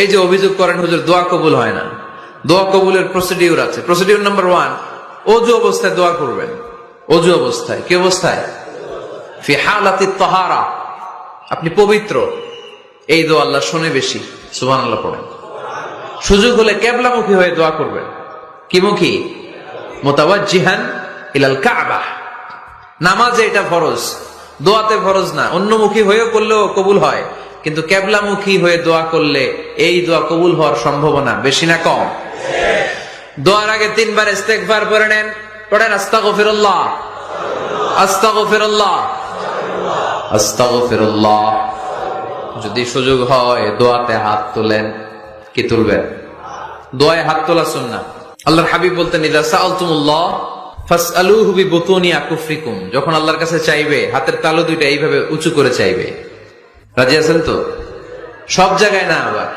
এই যে অভিযোগ করেন হুজুর দোয়া কবুল হয় না, দোয়া কবুলের প্রসিডিউর আছে। প্রসিডিউর নাম্বার 1, অজু অবস্থায় দোয়া করবেন। অজু অবস্থায়, কি অবস্থায়? ফি হালাতি তাহারা, আপনি পবিত্র, এই দোয়া আল্লাহ শুনে বেশি। সুবহানাল্লাহ পড়েন। সুযোগ হলে কিবলামুখী হয়ে দোয়া করবেন। কি মুখী? মুতাওয়াজ্জিহান ইলাল কাবা। নামাজে এটা ফরজ, দোয়াতে ফরজ না। অন্যমুখী হয়েও করলেও কবুল হয়, কিন্তু কিবলামুখী হয়ে দোয়া করলে এই দোয়া কবুল হওয়ার সম্ভাবনা বেশি না কম? দোয়ার আগে 3 বার ইস্তেগফার পড়ে নেন। পড়েন আস্তাগফিরুল্লাহ, আস্তাগফিরুল্লাহ, আস্তাগফিরুল্লাহ। যদি সুযোগ হয় দোয়াতে হাত তোলেন। কি তুলবেন? দোয়ায় হাত তোলা সুন্নাহ। আল্লাহর হাবিব বলতেন, ইযা সাআলতুমুল্লাহ ফাসআলুহু বিবুতুনি আকুফরিকুম। যখন আল্লাহর কাছে চাইবে, হাতের তালু দুইটা এইভাবে উঁচু করে চাইবে। রাজি আছেন তো? সব জায়গায় না আবার।